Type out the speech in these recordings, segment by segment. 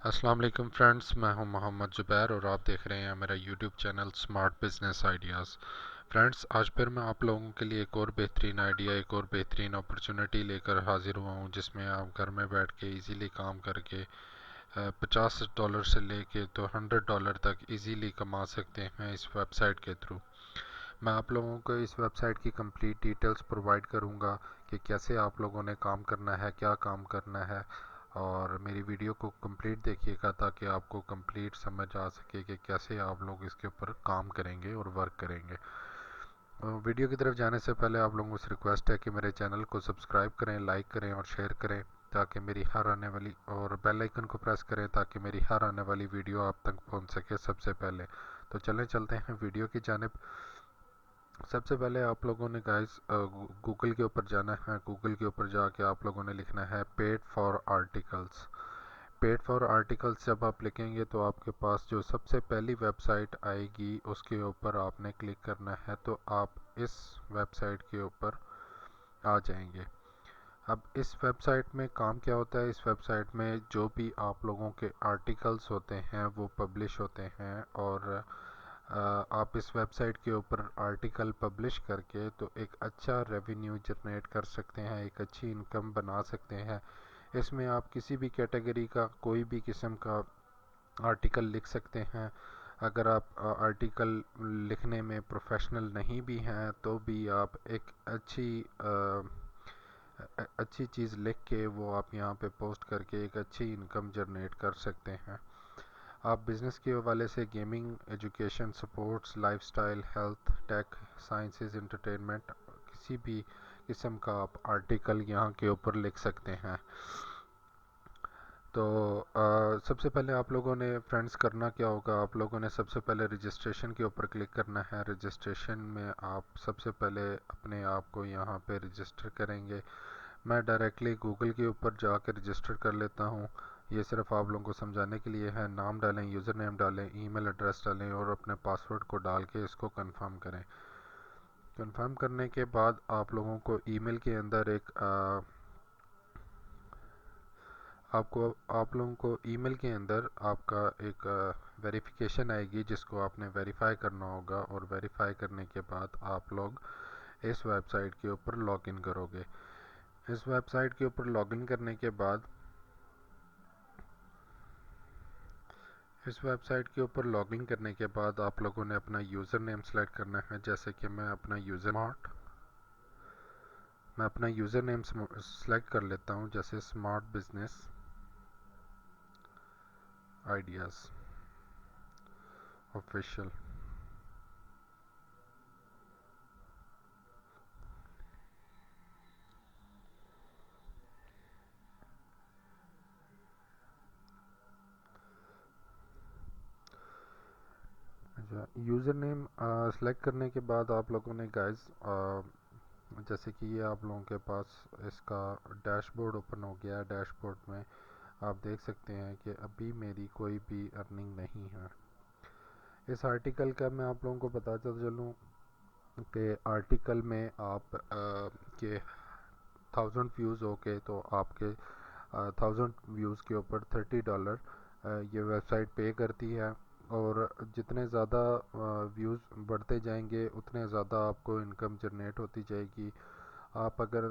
अस्सलाम वालेकुम फ्रेंड्स, मैं हूं मोहम्मद ज़ुबैर और आप देख रहे हैं मेरा YouTube channel smart business ideas. Friends, आज फिर मैं आप लोगों के लिए एक और बेहतरीन आइडिया, एक और बेहतरीन अपॉर्चुनिटी लेकर हाजिर हुआ हूं, जिसमें आप घर में बैठ के इजीली काम करके $50 से लेके तो $100 तक इजीली कमा सकते हैं इस वेबसाइट के थ्रू। मैं आप लोगों को इस वेबसाइट की कंप्लीट डिटेल्स प्रोवाइड करूंगा कि कैसे आप लोगों ने काम करना है, क्या काम करना है। और मेरी वीडियो को कंप्लीट देखिएगा ताकि आपको कंप्लीट समझ आ सके कि कैसे आप लोग इसके ऊपर काम करेंगे और वर्क करेंगे। वीडियो की तरफ जाने से पहले आप लोगों से रिक्वेस्ट है कि मेरे चैनल को सब्सक्राइब करें, लाइक करें और शेयर करें ताकि मेरी हर आने वाली, और बेल आइकन को प्रेस करें ताकि मेरी हर आने वाली वीडियो आप तक पहुंच सके सबसे पहले। तो चलते हैं वीडियो की जानिब। सबसे पहले आप लोगों ने गाइस गूगल के ऊपर जाना है। गूगल के ऊपर जाके आप लोगों ने लिखना है paid for articles. Paid for articles जब आप लिखेंगे तो आपके पास जो सबसे पहली वेबसाइट आएगी उसके ऊपर आपने क्लिक करना है, तो आप इस वेबसाइट के ऊपर आ जाएंगे। अब इस वेबसाइट में काम क्या होता है, इस वेबसाइट में जो भी आप लोगों के आर्टिकल्स होते हैं वो पब्लिश होते हैं, और आप इस वेबसाइट के ऊपर आर्टिकल पब्लिश करके तो एक अच्छा रेवेन्यू जनरेट कर सकते हैं, एक अच्छी इनकम बना सकते हैं। इसमें आप किसी भी कैटेगरी का कोई भी किस्म का आर्टिकल लिख सकते हैं। अगर आप आर्टिकल लिखने में प्रोफेशनल नहीं भी हैं तो भी आप एक अच्छी चीज़ लिख के वो आप यहाँ पे पोस्ट करके एक अच्छी इनकम जनरेट कर सकते हैं। आप बिज़नेस के हवाले से gaming, education, sports, lifestyle, health, tech, sciences, entertainment, किसी भी किस्म का आप आर्टिकल यहाँ के ऊपर लिख सकते हैं। तो सबसे पहले आप लोगों ने फ्रेंड्स करना क्या होगा, आप लोगों ने सबसे पहले रजिस्ट्रेशन के ऊपर क्लिक करना है। रजिस्ट्रेशन में आप सबसे पहले अपने आप को यहाँ पे रजिस्टर करेंगे। मैं डायरेक्टली गूगल के ऊपर जाकर रजिस्टर कर लेता हूँ। ये सिर्फ आप लोगों को समझाने के लिए है। नाम डालें, यूज़र नेम डालें, ईमेल एड्रेस डालें और अपने पासवर्ड को डाल के इसको कंफर्म करें। कंफर्म करने के बाद आप लोगों को ईमेल के अंदर आप लोगों को ईमेल के अंदर आपका एक वेरिफिकेशन आएगी जिसको आपने वेरीफाई करना होगा, और वेरीफाई करने के बाद आप लोग इस वेबसाइट के ऊपर लॉगिन करोगे। इस वेबसाइट के ऊपर लॉगिन करने के बाद आप लोगों ने अपना यूज़र नेम सेलेक्ट करना है। जैसे कि मैं अपना यूज़र नेम सेलेक्ट कर लेता हूँ, जैसे स्मार्ट बिजनेस आइडियाज़ ऑफिशियल। अच्छा, यूज़र नेम सेलेक्ट करने के बाद आप लोगों ने गाइस, जैसे कि ये आप लोगों के पास इसका डैशबोर्ड ओपन हो गया है। डैशबोर्ड में आप देख सकते हैं कि अभी मेरी कोई भी अर्निंग नहीं है। इस आर्टिकल का मैं आप लोगों को बताता चलूँ कि आर्टिकल में आप के 1000 व्यूज़ हो के तो आपके 1000 व्यूज़ के ऊपर $30 ये वेबसाइट पे करती है। और जितने ज़्यादा व्यूज़ बढ़ते जाएंगे उतने ज़्यादा आपको इनकम जनरेट होती जाएगी। आप अगर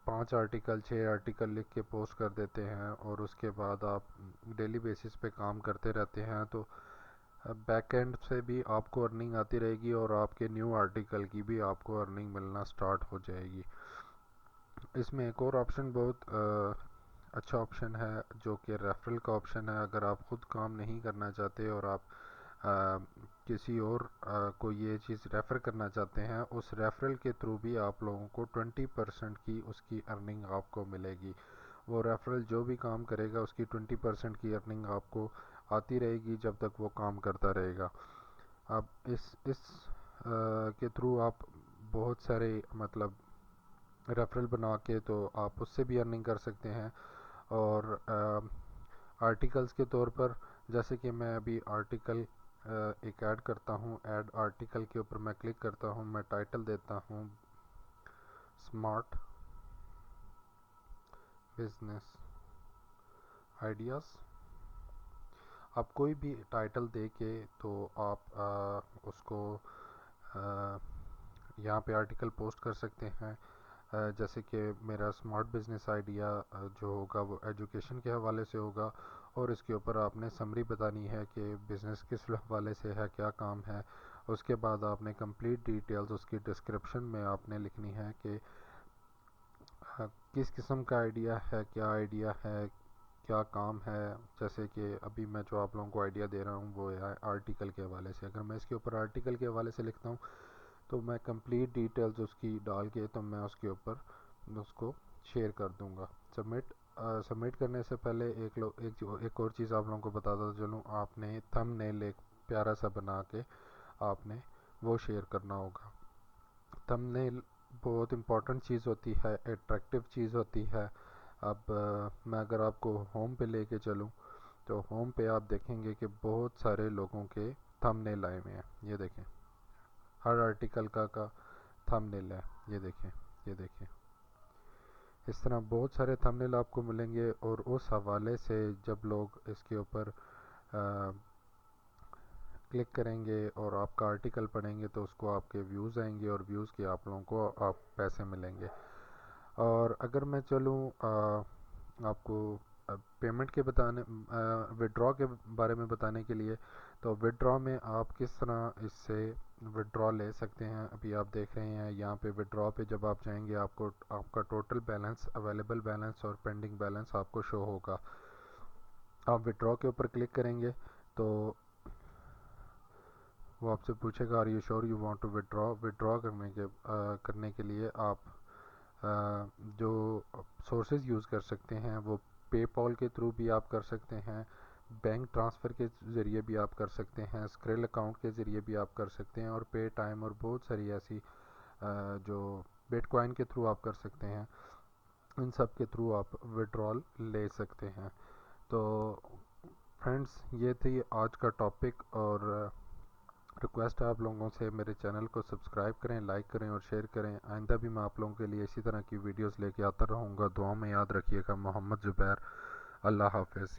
5 आर्टिकल 6 आर्टिकल लिख के पोस्ट कर देते हैं और उसके बाद आप डेली बेसिस पे काम करते रहते हैं तो बैक एंड से भी आपको अर्निंग आती रहेगी और आपके न्यू आर्टिकल की भी आपको अर्निंग मिलना स्टार्ट हो जाएगी। इसमें एक और ऑप्शन बहुत अच्छा ऑप्शन है जो कि रेफरल का ऑप्शन है। अगर आप खुद काम नहीं करना चाहते और आप किसी और को ये चीज़ रेफ़र करना चाहते हैं, उस रेफरल के थ्रू भी आप लोगों को 20% की उसकी अर्निंग आपको मिलेगी। वो रेफरल जो भी काम करेगा उसकी 20% की अर्निंग आपको आती रहेगी जब तक वो काम करता रहेगा। अब इस के थ्रू आप बहुत सारे मतलब रेफरल बना के तो आप उससे भी अर्निंग कर सकते हैं। और आर्टिकल्स के तौर पर, जैसे कि मैं अभी आर्टिकल एक ऐड करता हूँ, ऐड आर्टिकल के ऊपर मैं क्लिक करता हूँ, मैं टाइटल देता हूँ स्मार्ट बिजनेस आइडियाज़। आप कोई भी टाइटल दे के तो आप उसको यहाँ पे आर्टिकल पोस्ट कर सकते हैं। जैसे कि मेरा स्मार्ट बिजनेस आइडिया जो होगा वो एजुकेशन के हवाले से होगा, और इसके ऊपर आपने समरी बतानी है कि बिज़नेस किस हवाले से है, क्या काम है। उसके बाद आपने कंप्लीट डिटेल्स उसकी डिस्क्रिप्शन में आपने लिखनी है कि किस किस्म का आइडिया है, क्या आइडिया है, क्या काम है। जैसे कि अभी मैं जो आप लोगों को आइडिया दे रहा हूँ वो है आर्टिकल के हवाले से। अगर मैं इसके ऊपर आर्टिकल के हवाले से लिखता हूँ तो मैं कंप्लीट डिटेल्स उसकी डाल के तो मैं उसके ऊपर उसको शेयर कर दूंगा। सबमिट करने से पहले एक और चीज़ आप लोगों को बताता चलूँ, आपने थंबनेल एक प्यारा सा बना के आपने वो शेयर करना होगा। थंबनेल बहुत इम्पोर्टेंट चीज़ होती है, अट्रैक्टिव चीज़ होती है। अब मैं अगर आपको होम पे लेके चलूँ तो होम पे आप देखेंगे कि बहुत सारे लोगों के थंबनेल आए हुए हैं। ये देखें, हर आर्टिकल का थंबनेल है। ये देखें, ये देखें, इस तरह बहुत सारे थंबनेल आपको मिलेंगे, और उस हवाले से जब लोग इसके ऊपर क्लिक करेंगे और आपका आर्टिकल पढ़ेंगे तो उसको आपके व्यूज़ आएंगे, और व्यूज़ के आप लोगों को आप पैसे मिलेंगे। और अगर मैं चलूँ आपको पेमेंट के बताने विड्रॉ के बारे में बताने के लिए, तो विड्रॉ में आप किस तरह इससे विड्रॉ ले सकते हैं। अभी आप देख रहे हैं यहाँ पे विड्रॉ पे जब आप जाएंगे आपको आपका टोटल बैलेंस, अवेलेबल बैलेंस और पेंडिंग बैलेंस आपको शो होगा। आप विड्रॉ के ऊपर क्लिक करेंगे तो वो आपसे पूछेगा are you sure you want to withdraw. Withdraw करने के लिए आप जो सोर्सेज यूज़ कर सकते हैं वो पेपॉल के थ्रू भी आप कर सकते हैं, बैंक ट्रांसफ़र के ज़रिए भी आप कर सकते हैं, स्क्रिल अकाउंट के ज़रिए भी आप कर सकते हैं, और पे टाइम और बहुत सारी ऐसी जो बिटकॉइन के थ्रू आप कर सकते हैं। इन सब के थ्रू आप विड्रॉल ले सकते हैं। तो फ्रेंड्स, ये थी आज का टॉपिक, और रिक्वेस्ट है आप लोगों से मेरे चैनल को सब्सक्राइब करें, लाइक करें और शेयर करें। आइंदा भी मैं आप लोगों के लिए इसी तरह की वीडियोस लेके आता रहूँगा। दुआ में याद रखिएगा। मोहम्मद ज़ुबैर। अल्लाह हाफ़िज़।